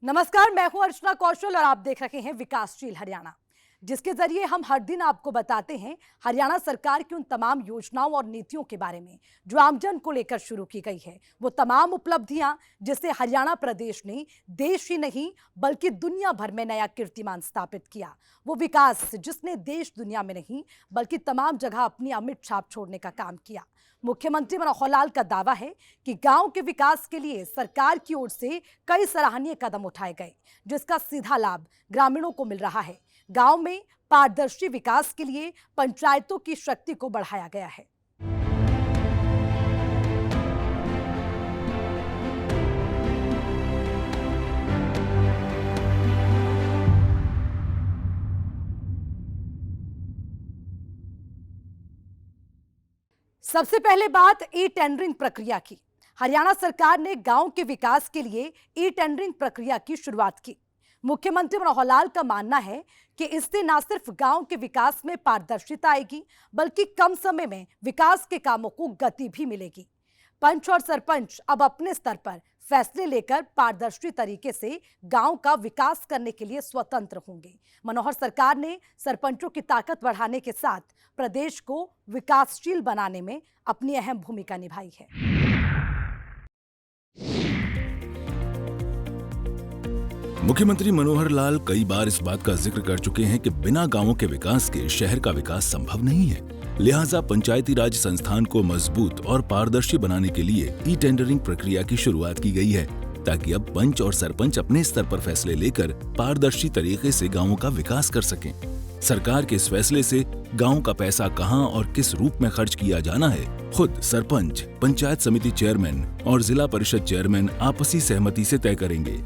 नमस्कार, मैं हूं अर्चना कौशल और आप देख रहे हैं विकासशील हरियाणा, जिसके जरिए हम हर दिन आपको बताते हैं हरियाणा सरकार की उन तमाम योजनाओं और नीतियों के बारे में जो आमजन को लेकर शुरू की गई है। वो तमाम उपलब्धियां जिससे हरियाणा प्रदेश ने देश ही नहीं बल्कि दुनिया भर में नया कीर्तिमान स्थापित किया। वो विकास जिसने देश दुनिया में नहीं बल्कि तमाम जगह अपनी अमिट छाप छोड़ने का काम किया। मुख्यमंत्री मनोहर लाल का दावा है कि गांव के विकास के लिए सरकार की ओर से कई सराहनीय कदम उठाए गए, जिसका सीधा लाभ ग्रामीणों को मिल रहा है। गांव में पारदर्शी विकास के लिए पंचायतों की शक्ति को बढ़ाया गया है। सबसे पहले बात ई टेंडरिंग प्रक्रिया की। हरियाणा सरकार ने गांव के विकास के लिए ई टेंडरिंग प्रक्रिया की शुरुआत की। मुख्यमंत्री मनोहर लाल का मानना है कि इससे न सिर्फ गांव के विकास में पारदर्शिता आएगी बल्कि कम समय में विकास के कामों को गति भी मिलेगी। पंच और सरपंच अब अपने स्तर पर फैसले लेकर पारदर्शी तरीके से गांव का विकास करने के लिए स्वतंत्र होंगे। मनोहर सरकार ने सरपंचों की ताकत बढ़ाने के साथ प्रदेश को विकासशील बनाने में अपनी अहम भूमिका निभाई है। मुख्यमंत्री मनोहर लाल कई बार इस बात का जिक्र कर चुके हैं कि बिना गांवों के विकास के शहर का विकास संभव नहीं है। लिहाजा पंचायती राज संस्थान को मजबूत और पारदर्शी बनाने के लिए ई टेंडरिंग प्रक्रिया की शुरुआत की गई है, ताकि अब पंच और सरपंच अपने स्तर पर फैसले लेकर पारदर्शी तरीके से गांवों का विकास कर सकें। सरकार के इस फैसले से गांव का पैसा कहां और किस रूप में खर्च किया जाना है, खुद सरपंच, पंचायत समिति चेयरमैन और जिला परिषद चेयरमैन आपसी सहमति से तय करेंगे।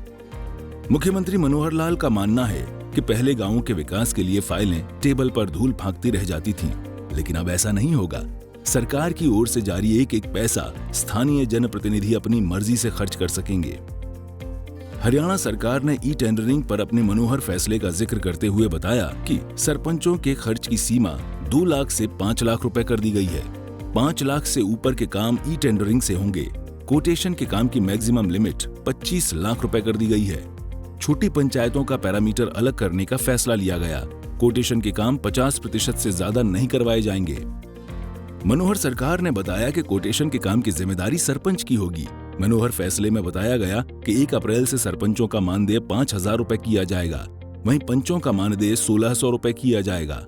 मुख्यमंत्री मनोहर लाल का मानना है कि पहले गांवों के विकास के लिए फाइलें टेबल पर धूल फेंकती रह जाती थीं, लेकिन अब ऐसा नहीं होगा। सरकार की ओर से जारी एक एक पैसा स्थानीय जनप्रतिनिधि अपनी मर्जी से खर्च कर सकेंगे। हरियाणा सरकार ने ई टेंडरिंग पर अपने मनोहर फैसले का जिक्र करते हुए बताया कि सरपंचों के खर्च की सीमा 2 लाख से 5 लाख रुपए कर दी गई है। 5 लाख से ऊपर के काम ई टेंडरिंग से होंगे। कोटेशन के काम की मैक्सिमम लिमिट 25 लाख रुपए कर दी गई है। छोटी पंचायतों का पैरामीटर अलग करने का फैसला लिया गया। कोटेशन के काम 50% से ज्यादा नहीं करवाए जाएंगे। मनोहर सरकार ने बताया कि कोटेशन के काम की जिम्मेदारी सरपंच की होगी। मनोहर फैसले में बताया गया कि 1 अप्रैल से सरपंचों का मानदेय 5,000 रुपए किया जाएगा, वहीं पंचों का मानदेय 1,600 रुपए किया जाएगा।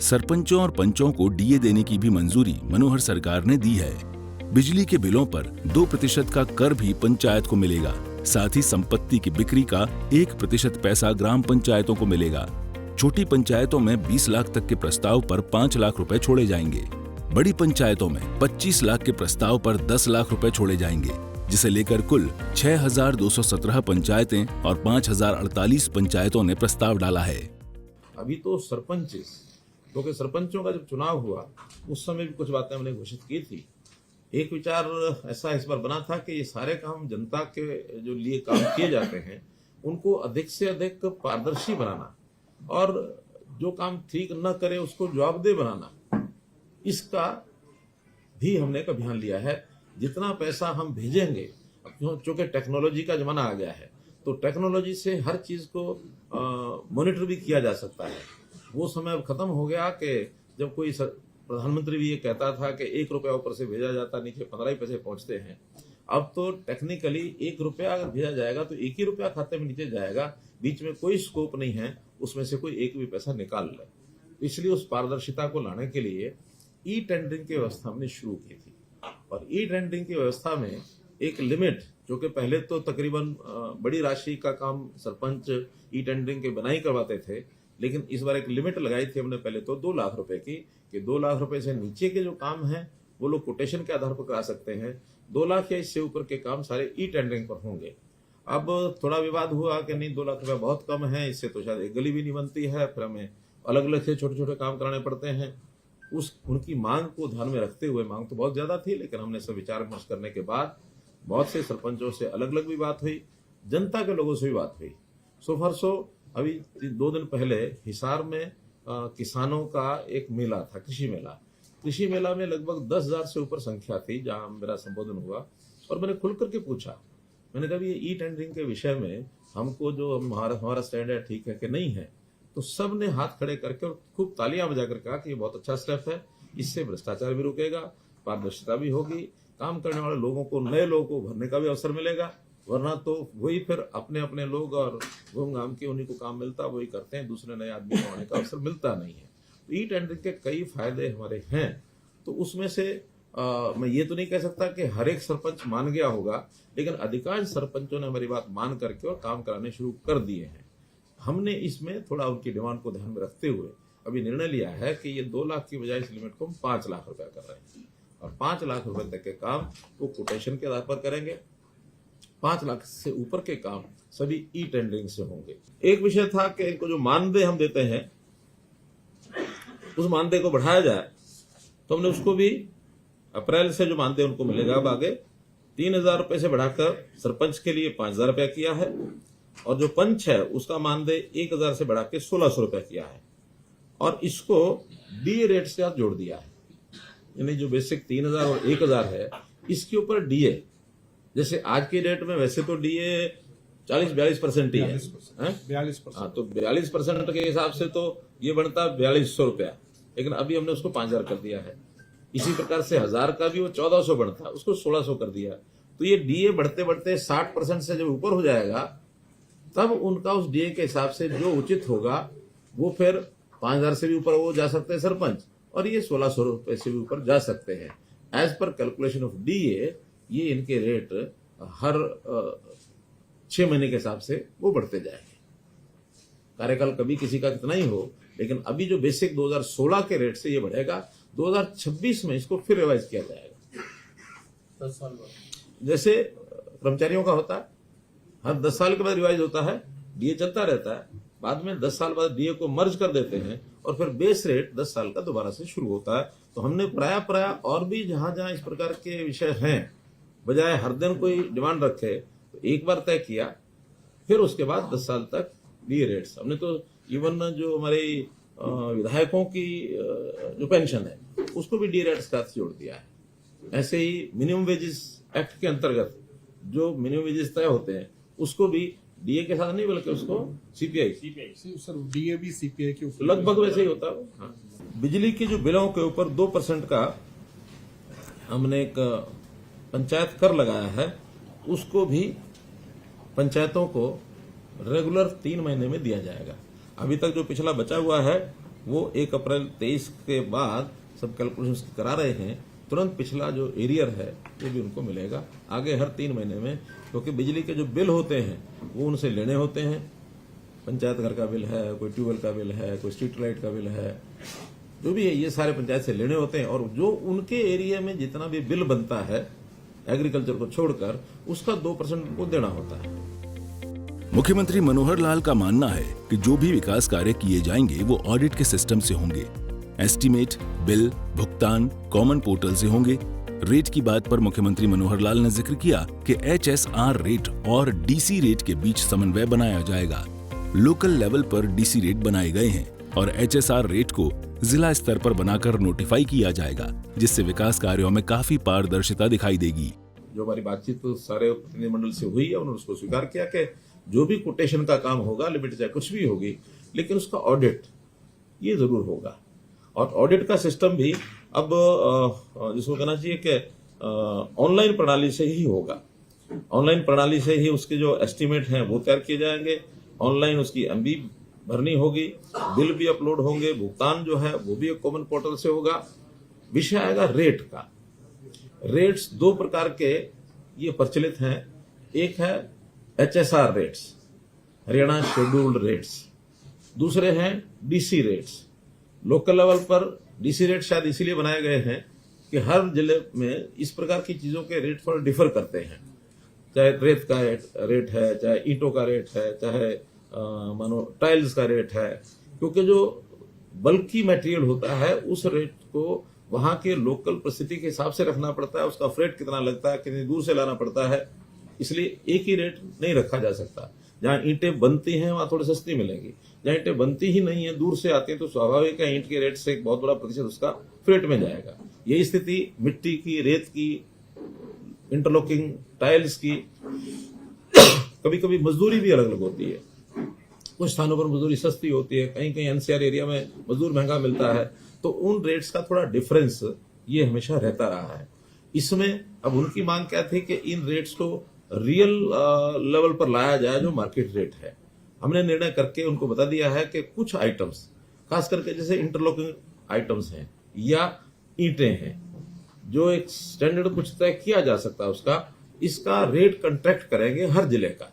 सरपंचों और पंचों को डीए देने की भी मंजूरी मनोहर सरकार ने दी है। बिजली के बिलों पर 2% का कर भी पंचायत को मिलेगा। साथ ही संपत्ति की बिक्री का 1% पैसा ग्राम पंचायतों को मिलेगा। छोटी पंचायतों में 20 लाख तक के प्रस्ताव पर 5 लाख रुपए छोड़े जाएंगे। बड़ी पंचायतों में 25 लाख के प्रस्ताव पर 10 लाख रुपए छोड़े जाएंगे, जिसे लेकर कुल 6,217 पंचायतें और 5,048 पंचायतों ने प्रस्ताव डाला है। अभी तो सरपंच, क्योंकि सरपंचों का जब चुनाव हुआ उस समय भी कुछ बातें हमने घोषित की थी। एक विचार ऐसा इस बार बना था कि ये सारे काम जनता के जो लिए काम किए जाते हैं उनको अधिक से अधिक पारदर्शी बनाना और जो काम ठीक न करे उसको जवाबदेह बनाना, इसका भी हमने एक अभियान लिया है। जितना पैसा हम भेजेंगे, चूंकि टेक्नोलॉजी का जमाना आ गया है तो टेक्नोलॉजी से हर चीज को मॉनिटर भी किया जा सकता है। वो समय अब खत्म हो गया कि जब कोई प्रधानमंत्री भी ये कहता था कि 1 रुपया ऊपर से भेजा जाता, नीचे 15 ही पैसे पहुंचते हैं। अब तो टेक्निकली 1 रुपया अगर भेजा जाएगा तो 1 ही रुपया खाते में नीचे जाएगा, बीच में कोई स्कोप नहीं है उसमें से कोई एक भी पैसा निकाल ले। इसलिए उस पारदर्शिता को लाने के लिए ई टेंडरिंग की व्यवस्था हमने शुरू की थी। और ई टेंडरिंग की व्यवस्था में एक लिमिट, जो कि पहले तो तकरीबन बड़ी राशि का काम सरपंच ई टेंडरिंग के बनाई करवाते थे, लेकिन इस बार एक लिमिट लगाई थी हमने पहले तो 2 लाख रुपए की, कि 2 लाख रुपए से नीचे के जो काम हैं वो लोग कोटेशन के आधार पर करा सकते हैं। 2 लाख या इससे ऊपर के काम सारे ई टेंडरिंग पर होंगे। अब थोड़ा विवाद हुआ कि नहीं 2 लाख रुपए बहुत कम है, इससे तो शायद एक गली भी नहीं बनती है, फिर हमें अलग अलग से छोटे छोटे काम कराने पड़ते हैं। उनकी मांग को ध्यान में रखते हुए, मांग तो बहुत ज्यादा थी, लेकिन हमने सब विचार विमर्श करने के बाद बहुत से सरपंचों से अलग अलग भी बात हुई, जनता के लोगों से भी बात हुई। सो फॉर सो अभी 2 दिन पहले हिसार में किसानों का एक मेला था, कृषि मेला। कृषि मेला में लगभग 10,000 से ऊपर संख्या थी जहां मेरा संबोधन हुआ और मैंने खुल करके पूछा, मैंने कहा ये ई टेंडरिंग के विषय में हमको जो हमारा स्टैंड है ठीक है कि नहीं है, तो सब ने हाथ खड़े करके और खूब तालियां बजाकर कहा कि ये बहुत अच्छा स्टेप है, इससे भ्रष्टाचार भी रुकेगा, पारदर्शिता भी होगी, काम करने वाले लोगों को, नए लोगों को भरने का भी अवसर मिलेगा। वरना तो वही फिर अपने अपने लोग और घूम घाम के उन्हीं को काम मिलता, वही करते हैं, दूसरे नए आदमी को आने का अवसर मिलता नहीं है। तो ई टेंडरिंग के कई फायदे हमारे हैं। तो उसमें से मैं ये तो नहीं कह सकता कि हर एक सरपंच मान गया होगा, लेकिन अधिकांश सरपंचों ने हमारी बात मान करके और काम कराने शुरू कर दिए हैं। हमने इसमें थोड़ा उनकी डिमांड को ध्यान में रखते हुए अभी निर्णय लिया है कि ये 2 लाख की बजाय इस लिमिट को हम 5 लाख रुपया कर रहे हैं, और 5 लाख रुपए तक के काम वो कोटेशन के आधार पर करेंगे। 5 लाख से ऊपर के काम सभी ई टेंडरिंग से होंगे। एक विषय था कि इनको जो मानदेय हम देते हैं उस मानदेय को बढ़ाया जाए, तो हमने उसको भी अप्रैल से जो मानदेय उनको मिलेगा अब आगे 3,000 रुपए से बढ़ाकर सरपंच के लिए 5,000 रुपया किया है, और जो पंच है उसका मानदेय 1,000 से बढ़ा के 1,600 रुपया किया है, और इसको डीए रेट से जोड़ दिया है। यानी जो बेसिक 3,000 और 1,000 है, इसके ऊपर डीए, जैसे आज की डेट में वैसे तो डीए 40-42% ही है, 42%। हाँ, तो 42% के हिसाब से तो ये बनता 4,200 रुपया, लेकिन अभी हमने उसको 5,000 कर दिया है। इसी प्रकार से 1,000 का भी वो 1,400 बनता, उसको 1,600 कर दिया। तो ये डीए बढ़ते बढ़ते 60% से जब ऊपर हो जाएगा, तब उनका उस डीए के हिसाब से जो उचित होगा वो फिर 5,000 से भी ऊपर वो जा सकते हैं सरपंच, और ये 1,600 रुपए से भी ऊपर जा सकते हैं। As per calculation of DA ये इनके रेट हर 6 महीने के हिसाब से वो बढ़ते जाएंगे। कार्यकाल कभी किसी का कितना ही हो, लेकिन अभी जो बेसिक 2016 के रेट से ये बढ़ेगा, 2026 में इसको फिर रिवाइज किया जाएगा। 10 साल बाद जैसे कर्मचारियों का होता है, हर 10 साल के बाद रिवाइज होता है, डीए चलता रहता है, बाद में 10 साल बाद डीए को मर्ज कर देते हैं, और फिर बेस रेट 10 साल का दोबारा से शुरू होता है। तो हमने प्राय और भी जहां इस प्रकार के विषय हैं, बजाय हर दिन कोई डिमांड रखे, तो एक बार तय किया, फिर उसके बाद 10 साल तक डीए रेट्स। हमने तो इवन जो हमारे विधायकों की जो पेंशन है उसको भी डीए रेट्स का जोड़ दिया है। ऐसे ही मिनिमम वेजेस एक्ट के अंतर्गत जो मिनिमम वेजेस तय होते हैं उसको भी डीए के साथ नहीं, बल्कि उसको सीपीआई सर डीए भी सीपीआई के ऊपर लगभग वैसे ही होता है। हाँ। बिजली के जो बिलों के ऊपर 2% का हमने एक पंचायत कर लगाया है, उसको भी पंचायतों को रेगुलर 3 महीने में दिया जाएगा। अभी तक जो पिछला बचा हुआ है वो 1 अप्रैल 23 के बाद सब कैलकुलेशन करा रहे हैं, तुरंत पिछला जो एरियर है वो भी उनको मिलेगा आगे हर 3 महीने में, क्योंकि बिजली के जो बिल होते हैं वो उनसे लेने होते हैं। पंचायत घर का बिल है, कोई ट्यूबवेल का बिल है, कोई स्ट्रीट लाइट का बिल है, जो भी है ये सारे पंचायत से लेने होते हैं, और जो उनके एरिया में जितना भी बिल बनता है एग्रीकल्चर को छोड़कर, उसका 2% उनको देना होता है। मुख्यमंत्री मनोहर लाल का मानना है कि जो भी विकास कार्य किए जाएंगे वो ऑडिट के सिस्टम से होंगे। एस्टीमेट, बिल, भुगतान कॉमन पोर्टल से होंगे। रेट की बात पर मुख्यमंत्री मनोहर लाल ने जिक्र किया कि HSR रेट और DC रेट के बीच समन्वय बनाया जाएगा। लोकल लेवल पर DC रेट बनाए गए हैं और HSR रेट को जिला स्तर पर बनाकर नोटिफाई किया जाएगा, जिससे विकास कार्यों में काफी पारदर्शिता दिखाई देगी। जो हमारी बातचीत तो सारे प्रतिनिधिमंडल से हुई है, उन्होंने उसको स्वीकार किया कि जो भी कोटेशन का काम होगा, लिमिट चाहे कुछ भी होगी, लेकिन उसका ऑडिट ये जरूर होगा। और ऑडिट का सिस्टम भी अब जिसको कहना चाहिए कि ऑनलाइन प्रणाली से ही होगा। ऑनलाइन प्रणाली से ही उसके जो एस्टीमेट हैं वो तैयार किए जाएंगे, ऑनलाइन उसकी एमबी भरनी होगी, बिल भी अपलोड होंगे, भुगतान जो है वो भी एक कॉमन पोर्टल से होगा। विषय आएगा रेट का। रेट्स 2 प्रकार के ये प्रचलित हैं। एक है HSR rates, Haryana scheduled rates, दूसरे हैं DC रेट्स। लोकल लेवल पर DC रेट शायद इसीलिए बनाए गए हैं कि हर जिले में इस प्रकार की चीजों के रेट थोड़ा डिफर करते हैं, चाहे रेत का रेट है, चाहे ईंटों का रेट है, चाहे मानो टाइल्स का रेट है, क्योंकि जो बल्कि मटेरियल होता है उस रेट को वहां के लोकल परिस्थिति के हिसाब से रखना पड़ता है। उसका फ्रेट कितना लगता है, कितनी दूर से लाना पड़ता है, इसलिए एक ही रेट नहीं रखा जा सकता। जहां ईंटें बनती हैं वहां थोड़ी सस्ती मिलेगी, जहां ईंटें बनती ही नहीं है, दूर से आती है, तो स्वाभाविक है ईंट के रेट से एक बहुत बड़ा प्रतिशत उसका फ्रेट में जाएगा। यही स्थिति मिट्टी की, रेत की, इंटरलॉकिंग टाइल्स की, कभी कभी मजदूरी भी अलग अलग होती है। कुछ स्थानों पर मजदूरी सस्ती होती है, कहीं कहीं एनसीआर एरिया में मजदूर महंगा मिलता है, तो उन रेट्स का थोड़ा डिफरेंस ये हमेशा रहता रहा है। इसमें अब उनकी मांग क्या थी कि इन रेट्स को रियल लेवल पर लाया जाए जो मार्केट रेट है। हमने निर्णय करके उनको बता दिया है कि कुछ आइटम्स, खास करके जैसे इंटरलॉकिंग आइटम्स हैं या ईंटें हैं, जो एक स्टैंडर्ड कुछ तय किया जा सकता है उसका, इसका रेट कंट्रैक्ट करेंगे हर जिले का।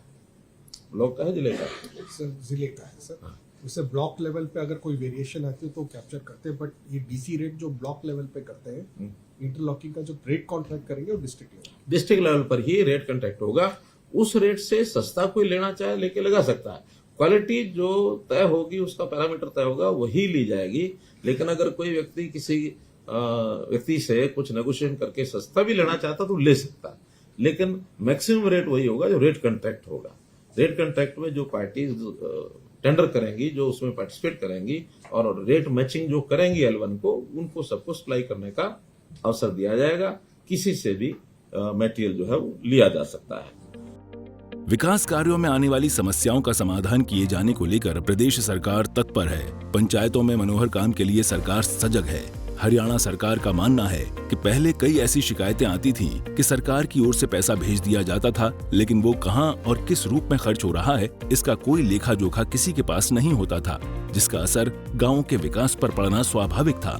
ब्लॉक का है, जिले का सर, जिले का है सर। उससे ब्लॉक लेवल पे अगर कोई वेरिएशन आती है तो कैप्चर करते हैं, बट ये डीसी रेट जो ब्लॉक लेवल पे करते हैं, इंटरलॉकिंग का जो रेट कॉन्ट्रैक्ट करेंगे वो डिस्ट्रिक्ट लेवल पर ही रेट कंट्रैक्ट होगा। उस रेट से सस्ता कोई लेना चाहे लेके लगा सकता है। क्वालिटी जो तय होगी, उसका पैरामीटर तय होगा, वही ली जाएगी। लेकिन अगर कोई व्यक्ति किसी व्यक्ति से कुछ नेगोशिएशन करके सस्ता भी लेना चाहता तो ले सकता है, लेकिन मैक्सिमम रेट वही होगा जो रेट कंट्रैक्ट होगा। रेट कंट्रैक्ट में जो पार्टीज टेंडर करेंगी, जो उसमें पार्टिसिपेट करेंगी और रेट मैचिंग जो करेंगी L1 को, उनको सबको सप्लाई करने का अवसर दिया जाएगा। किसी से भी मटेरियल जो है वो लिया जा सकता है। विकास कार्यों में आने वाली समस्याओं का समाधान किए जाने को लेकर प्रदेश सरकार तत्पर है। पंचायतों में मनोहर काम के लिए सरकार सजग है। हरियाणा सरकार का मानना है कि पहले कई ऐसी शिकायतें आती थीं कि सरकार की ओर से पैसा भेज दिया जाता था, लेकिन वो कहां और किस रूप में खर्च हो रहा है, इसका कोई लेखा जोखा किसी के पास नहीं होता था, जिसका असर गांवों के विकास पर पड़ना स्वाभाविक था।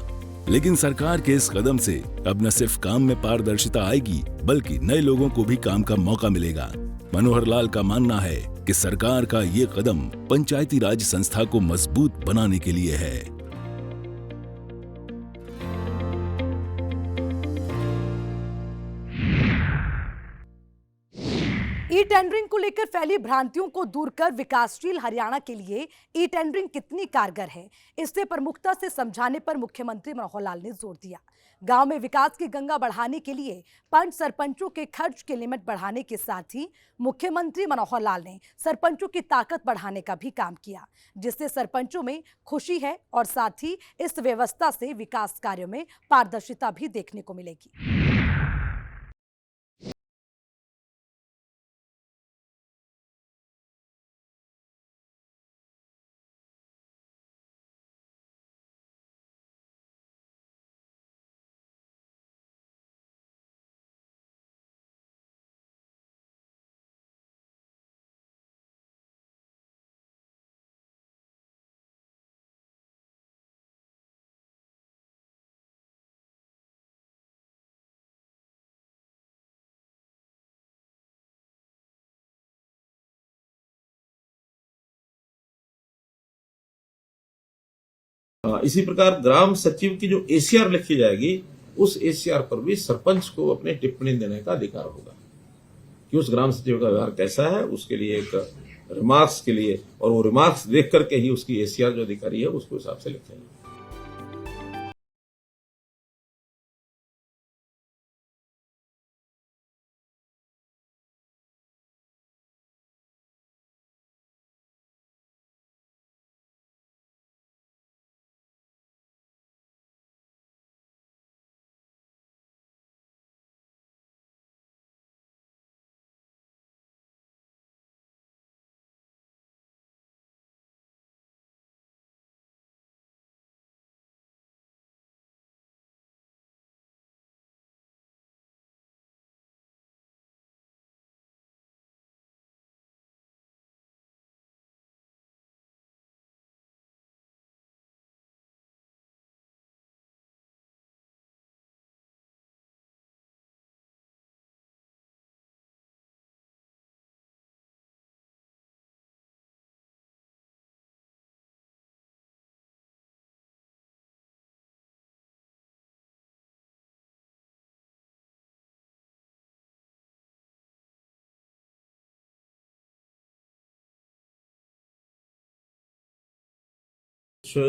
लेकिन सरकार के इस कदम से अब न सिर्फ काम में पारदर्शिता आएगी, बल्कि नए लोगों को भी काम का मौका मिलेगा। मनोहर लाल का मानना है कि सरकार का ये कदम पंचायती राज संस्था को मजबूत बनाने के लिए है। ई टेंडरिंग को लेकर फैली भ्रांतियों को दूर कर विकासशील हरियाणा के लिए ई टेंडरिंग कितनी कारगर है, इससे प्रमुखता से समझाने पर मुख्यमंत्री मनोहर लाल ने जोर दिया। गांव में विकास की गंगा बढ़ाने के लिए पंच सरपंचों के खर्च की लिमिट बढ़ाने के साथ ही मुख्यमंत्री मनोहर लाल ने सरपंचों की ताकत बढ़ाने का भी काम किया, जिससे सरपंचों में खुशी है और साथ ही इस व्यवस्था से विकास कार्यों में पारदर्शिता भी देखने को मिलेगी। इसी प्रकार ग्राम सचिव की जो ACR लिखी जाएगी, उस ACR पर भी सरपंच को अपनी टिप्पणी देने का अधिकार होगा कि उस ग्राम सचिव का व्यवहार कैसा है। उसके लिए एक रिमार्क्स के लिए, और वो रिमार्क्स देख करके ही उसकी ACR जो अधिकारी है उसको हिसाब से लिखेंगे।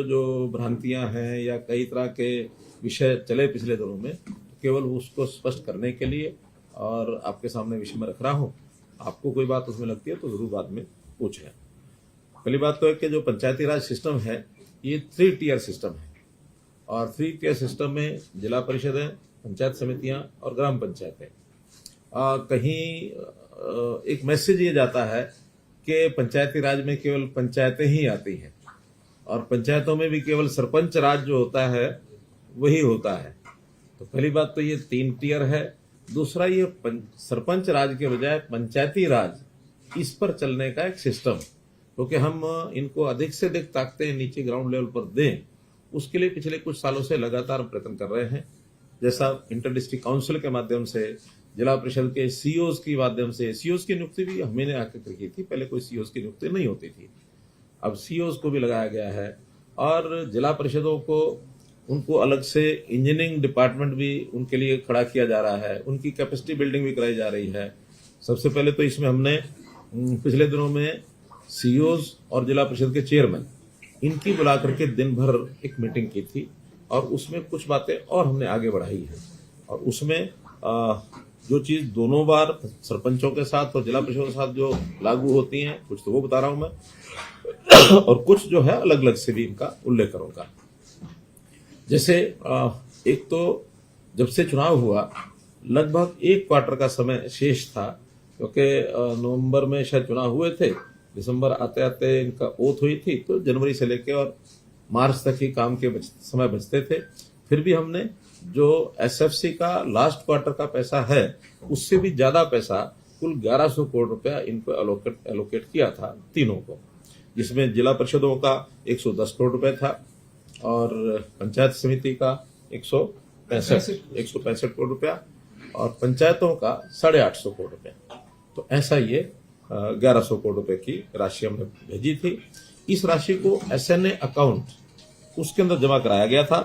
जो भ्रांतियां हैं या कई तरह के विषय चले पिछले दिनों में, केवल उसको स्पष्ट करने के लिए और आपके सामने विषय में रख रहा हूं। आपको कोई बात उसमें लगती है तो जरूर बाद में पूछें। पहली बात तो है कि जो पंचायती राज सिस्टम है, ये 3 टियर सिस्टम है, और 3 टियर सिस्टम में जिला परिषदें, पंचायत समितियां और ग्राम पंचायतें। कहीं एक मैसेज ये जाता है कि पंचायती राज में केवल पंचायतें ही आती हैं और पंचायतों में भी केवल सरपंच राज जो होता है वही होता है। तो पहली बात तो ये 3 टियर है। दूसरा, ये सरपंच राज के बजाय पंचायती राज इस पर चलने का एक सिस्टम, क्योंकि हम इनको अधिक से अधिक ताकतें नीचे ग्राउंड लेवल पर दें, उसके लिए पिछले कुछ सालों से लगातार प्रयत्न कर रहे हैं। जैसा इंटर डिस्ट्रिक्ट काउंसिल के माध्यम से, जिला परिषद के सीओज के माध्यम से, सीओज की नियुक्ति भी हमने आकर की थी, पहले कोई सीओज की नियुक्ति नहीं होती थी, अब सीओज को भी लगाया गया है। और जिला परिषदों को उनको अलग से इंजीनियरिंग डिपार्टमेंट भी उनके लिए खड़ा किया जा रहा है, उनकी कैपेसिटी बिल्डिंग भी कराई जा रही है। सबसे पहले तो इसमें हमने पिछले दिनों में सीओज और जिला परिषद के चेयरमैन इनकी बुला करके दिन भर एक मीटिंग की थी और उसमें कुछ बातें और हमने आगे बढ़ाई है। और उसमें जो चीज दोनों बार सरपंचों के साथ और जिला परिषद के साथ जो लागू होती हैं, कुछ तो वो बता रहा हूं मैं और कुछ जो है अलग अलग से भी इनका उल्लेख करूंगा। जैसे एक तो जब से चुनाव हुआ लगभग 1 क्वार्टर का समय शेष था, क्योंकि नवंबर में शायद चुनाव हुए थे, दिसंबर आते आते इनका ओथ हुई थी, तो जनवरी से लेकर और मार्च तक ही काम के समय बचते थे। फिर भी हमने जो एसएफसी का लास्ट क्वार्टर का पैसा है उससे भी ज्यादा पैसा, कुल 1100 करोड़ रुपया इनको एलोकेट किया था तीनों को, जिसमें जिला परिषदों का 110 करोड़ रुपए था और पंचायत समिति का 165 करोड़ रुपया और पंचायतों का 850 करोड़ रुपया। तो ऐसा ये 1100 करोड़ रुपए की राशि हमने भेजी थी। इस राशि को एसएनए अकाउंट उसके अंदर जमा कराया गया था।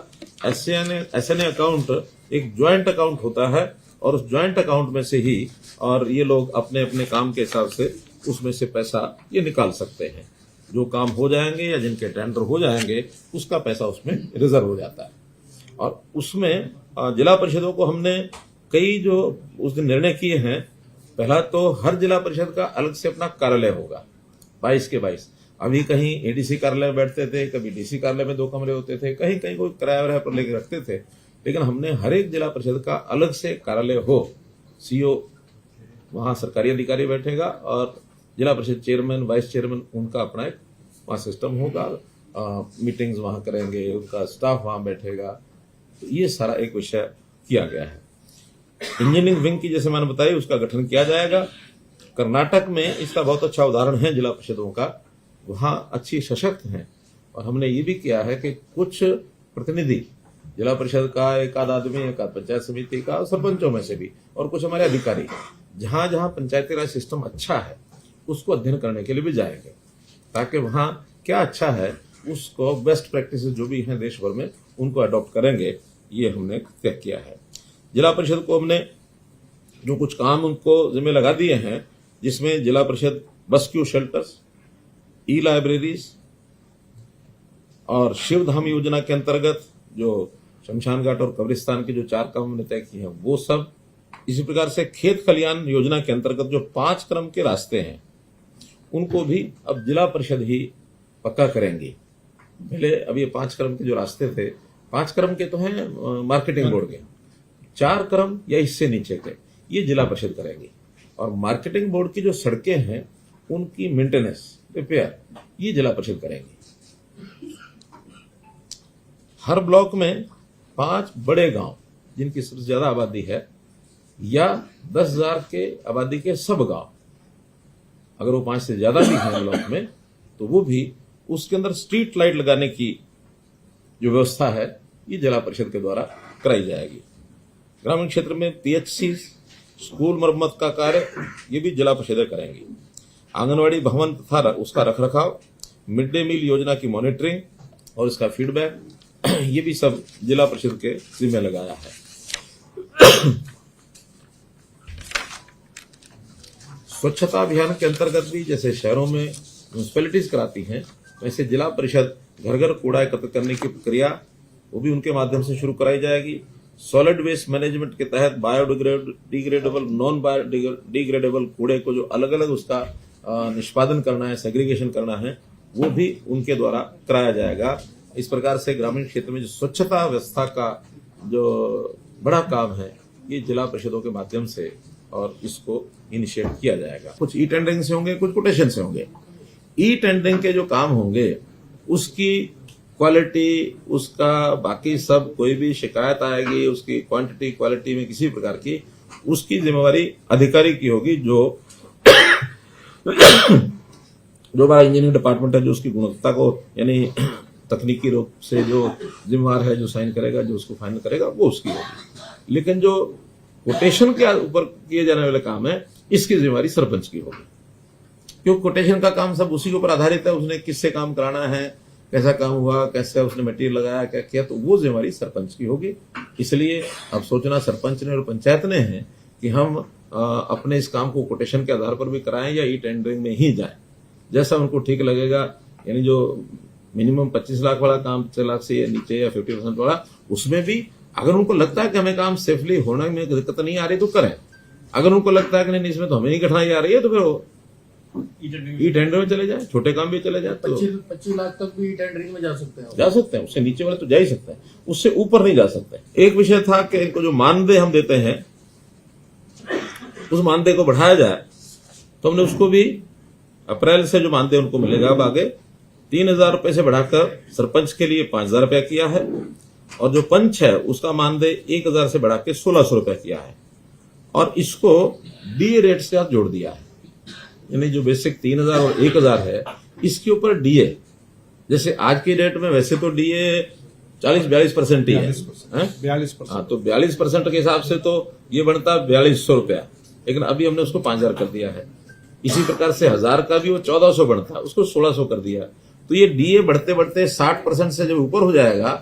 एसएनए अकाउंट एक ज्वाइंट अकाउंट होता है और उस ज्वाइंट अकाउंट में से ही और ये लोग अपने अपने काम के हिसाब से उसमें से पैसा ये निकाल सकते हैं। जो काम हो जाएंगे या जिनके टेंडर हो जाएंगे उसका पैसा उसमें रिजर्व हो जाता है। और उसमें जिला परिषदों को हमने कई जो उस दिन निर्णय किए हैं, पहला तो हर जिला परिषद का अलग से अपना कार्यालय होगा 22 के 22। अभी कहीं एडीसी कार्यालय बैठते थे, कभी डीसी कार्यालय में 2 कमरे होते थे, कहीं कहीं कोई किराया पर लेके रखते थे, लेकिन हमने हर एक जिला परिषद का अलग से कार्यालय हो। सीओ वहां सरकारी अधिकारी बैठेगा और जिला परिषद चेयरमैन, वाइस चेयरमैन उनका अपना एक वहां सिस्टम होगा, मीटिंग्स वहां करेंगे, उनका स्टाफ वहां बैठेगा। तो ये सारा एक विषय किया गया है। इंजीनियरिंग विंग की जैसे मैंने बताई उसका गठन किया जाएगा। कर्नाटक में इसका बहुत अच्छा उदाहरण है जिला परिषदों का, वहां अच्छी सशक्त हैं और हमने ये भी किया है कि कुछ प्रतिनिधि जिला परिषद का, एक आध आदमी, एक आध पंचायत समिति का, सरपंचों में से भी और कुछ हमारे अधिकारी जहां जहां पंचायती राज सिस्टम अच्छा है उसको अध्ययन करने के लिए भी जाएंगे, ताकि वहां क्या अच्छा है उसको बेस्ट प्रैक्टिसेस जो भी हैं देश भर में उनको अडॉप्ट करेंगे। ये हमने तय किया है। जिला परिषद को हमने जो कुछ काम उनको जिम्मे लगा दिए हैं, जिसमें जिला परिषद बस्क्यू शेल्टर्स, ई लाइब्रेरीज और शिवधाम योजना के अंतर्गत जो शमशान घाट और कब्रिस्तान के जो 4 काम हमने तय किए हैं वो सब, इसी प्रकार से खेत खलियान योजना के अंतर्गत जो 5 क्रम के रास्ते हैं उनको भी अब जिला परिषद ही पक्का करेंगी। पहले अब ये 5 क्रम के जो रास्ते थे, 5 क्रम के तो हैं मार्केटिंग बोर्ड के, 4 क्रम या इससे नीचे के ये जिला परिषद करेंगी। और मार्केटिंग बोर्ड की जो सड़कें हैं उनकी मेंटेनेंस, रिपेयर ये जिला परिषद करेंगी। हर ब्लॉक में 5 बड़े गांव जिनकी सबसे ज्यादा आबादी है या 10,000 के आबादी के सब गांव, अगर वो 5 से ज्यादा भी हैं ब्लॉक में, तो वो भी उसके अंदर स्ट्रीट लाइट लगाने की जो व्यवस्था है ये जिला परिषद के द्वारा कराई जाएगी। ग्रामीण क्षेत्र में पीएचसी, स्कूल मरम्मत का कार्य ये भी जिला परिषदें करेंगी। आंगनवाड़ी भवन तथा उसका रखरखाव, मिड डे मील योजना की मॉनिटरिंग और इसका फीडबैक ये भी सब जिला परिषद के जिम्मे लगाया है। स्वच्छता अभियान के अंतर्गत भी जैसे शहरों में म्यूनिसिपैलिटीज कराती हैं, वैसे जिला परिषद घर घर कूड़ा एकत्र करने की प्रक्रिया वो भी उनके माध्यम से शुरू कराई जाएगी। सॉलिड वेस्ट मैनेजमेंट के तहत बायोडिग्रेडेबल, नॉन बायोडिग्रेडेबल कूड़े को जो अलग अलग उसका निष्पादन करना है, सेग्रीगेशन करना है, वो भी उनके द्वारा कराया जाएगा। इस प्रकार से ग्रामीण क्षेत्र में जो स्वच्छता व्यवस्था का जो बड़ा काम है ये जिला परिषदों के माध्यम से और इसको इनिशिएट किया जाएगा। कुछ ई टेंडरिंग से होंगे, कुछ कोटेशन से होंगे। ई टेंडरिंग के जो काम होंगे उसकी क्वालिटी, उसका बाकी सब, कोई भी शिकायत आएगी उसकी क्वांटिटी क्वालिटी में किसी प्रकार की, उसकी जिम्मेवारी अधिकारी की होगी, जो हमारा इंजीनियरिंग डिपार्टमेंट है, जो उसकी गुणवत्ता को यानी तकनीकी रूप से जो जिम्मेवार है, जो साइन करेगा, जो उसको फाइनल करेगा, वो उसकी होगी। लेकिन जो कोटेशन के ऊपर किए जाने वाले काम है, इसकी जिम्मेवारी सरपंच की होगी, क्योंकि कोटेशन का काम सब उसी के ऊपर आधारित है। उसने किससे काम कराना है, कैसा काम हुआ, कैसे उसने मटेरियल लगाया, क्या किया, तो वो जिम्मेवारी सरपंच की होगी। इसलिए अब सोचना सरपंच ने और पंचायत ने है कि हम अपने इस काम को कोटेशन के आधार पर भी कराएं या ई टेंडरिंग में ही जाएं, जैसा उनको ठीक लगेगा। यानी जो मिनिमम 25 लाख वाला काम 6 लाख से नीचे या 50% वाला, उसमें भी अगर उनको लगता है कि हमें काम सेफली होने में दिक्कत नहीं आ रही तो करें। अगर उनको लगता है कि नहीं इसमें तो हमें नहीं कठिनाई आ रही है तो फिर वो ई टेंडर में चले जाए, छोटे काम भी चले जाए। तो 25 लाख तक भी टेंडरिंग में जा सकते हैं, उससे नीचे वाले तो जा ही सकते हैं, उससे ऊपर नहीं जा सकते। एक विषय था कि इनको जो मानदेय हम देते हैं उस मानदेय को बढ़ाया जाए, तो हमने उसको भी अप्रैल से जो मानदेय उनको मिलेगा अब आगे 3,000 रुपए से बढ़ाकर सरपंच के लिए 5,000 रुपया किया है, और जो पंच है उसका मानदेय 1,000 से बढ़ा के 1,600 रुपया किया है, और इसको डीए रेट से जोड़ दिया है। यानी जो बेसिक 3,000 और 1,000 है, इसके ऊपर डीए, जैसे आज की डेट में वैसे तो डीए 40-42% ही है, 42%। हाँ, तो 42% के हिसाब से तो ये बनता 4,200 रुपया, लेकिन अभी हमने उसको 5,000 कर दिया है। इसी प्रकार से 1,000 का भी वो 1,400 बनता, उसको 1,600 कर दिया। तो ये डीए बढ़ते बढ़ते 60% से जब ऊपर हो जाएगा,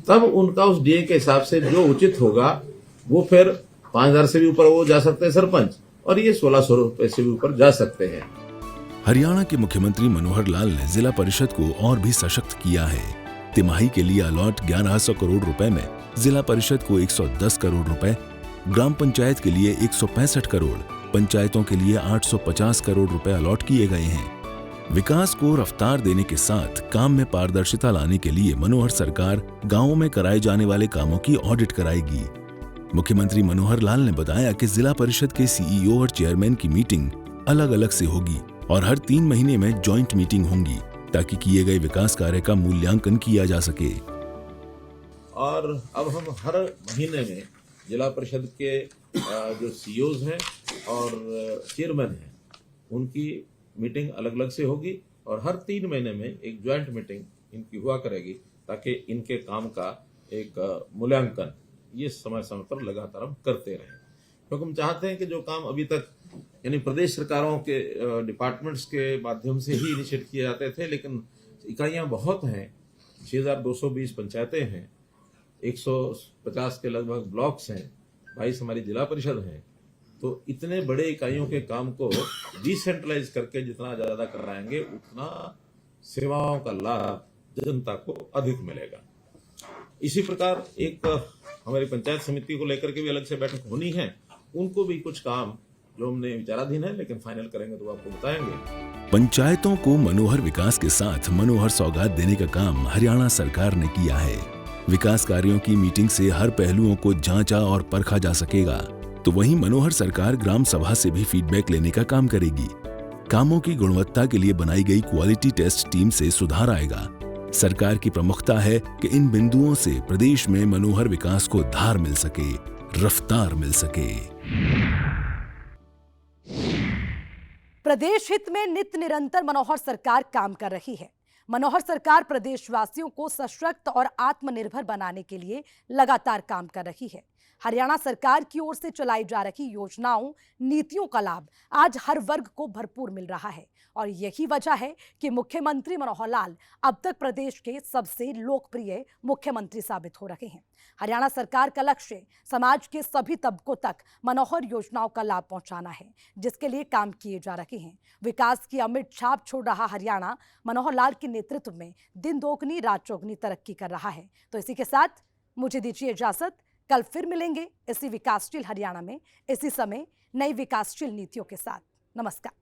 तब उनका उस डीए के हिसाब से जो उचित होगा वो फिर 5,000 से भी ऊपर वो जा सकते हैं सरपंच, और ये 1,600 रुपए से भी ऊपर जा सकते हैं। हरियाणा के मुख्यमंत्री मनोहर लाल ने जिला परिषद को और भी सशक्त किया है। तिमाही के लिए अलॉट 1,100 करोड़ रुपए में जिला परिषद को 110 करोड़ रुपए, ग्राम पंचायत के लिए 165 करोड़, पंचायतों के लिए 850 करोड़ रुपए अलॉट किए गए हैं। विकास को रफ्तार देने के साथ काम में पारदर्शिता लाने के लिए मनोहर सरकार गांवों में कराए जाने वाले कामों की ऑडिट कराएगी। मुख्यमंत्री मनोहर लाल ने बताया कि जिला परिषद के सीईओ और चेयरमैन की मीटिंग अलग अलग से होगी और हर 3 महीने में जॉइंट मीटिंग होंगी, ताकि किए गए विकास कार्य का मूल्यांकन किया जा सके। और अब हम हर महीने में जिला परिषद के जो सीईओज हैं और चेयरमैन हैं, उनकी मीटिंग अलग अलग से होगी, और हर 3 महीने में एक ज्वाइंट मीटिंग इनकी हुआ करेगी, ताकि इनके काम का एक मूल्यांकन ये समय समय पर लगातार हम करते रहें। क्योंकि हम चाहते हैं कि जो काम अभी तक यानी प्रदेश सरकारों के डिपार्टमेंट्स के माध्यम से ही इनिशिएट किए जाते थे, लेकिन इकाइयां बहुत हैं, 6,220 पंचायतें हैं, 150 के लगभग ब्लॉक्स हैं, 22 हमारी जिला परिषद हैं, तो इतने बड़े इकाइयों के काम को डिसेंट्रलाइज करके जितना ज्यादा कराएंगे उतना सेवाओं का लाभ जनता को अधिक मिलेगा। इसी प्रकार एक हमारी पंचायत समिति को लेकर के भी अलग से बैठक होनी है, उनको भी कुछ काम जो हमने विचाराधीन है, लेकिन फाइनल करेंगे तो आपको बताएंगे। पंचायतों को मनोहर विकास के साथ मनोहर सौगात देने का काम हरियाणा सरकार ने किया है। विकास कार्यों की मीटिंग से हर पहलुओं को जांचा और परखा जा सकेगा, तो वहीं मनोहर सरकार ग्राम सभा से भी फीडबैक लेने का काम करेगी। कामों की गुणवत्ता के लिए बनाई गई क्वालिटी टेस्ट टीम से सुधार आएगा। सरकार की प्रमुखता है कि इन बिंदुओं से प्रदेश में मनोहर विकास को धार मिल सके, रफ्तार मिल सके। प्रदेश हित में नित्य निरंतर मनोहर सरकार काम कर रही है। मनोहर सरकार प्रदेशवासियों को सशक्त और आत्मनिर्भर बनाने के लिए लगातार काम कर रही है। हरियाणा सरकार की ओर से चलाई जा रही योजनाओं, नीतियों का लाभ आज हर वर्ग को भरपूर मिल रहा है, और यही वजह है कि मुख्यमंत्री मनोहर लाल अब तक प्रदेश के सबसे लोकप्रिय मुख्यमंत्री साबित हो रहे हैं। हरियाणा सरकार का लक्ष्य समाज के सभी तबकों तक मनोहर योजनाओं का लाभ पहुंचाना है, जिसके लिए काम किए जा रहे हैं। विकास की अमिट छाप छोड़ रहा हरियाणा मनोहर लाल के नेतृत्व में दिन दोगुनी रात चौगुनी तरक्की कर रहा है। तो इसी के साथ मुझे दीजिए इजाजत। कल फिर मिलेंगे इसी विकासशील हरियाणा में, इसी समय नई विकासशील नीतियों के साथ। नमस्कार।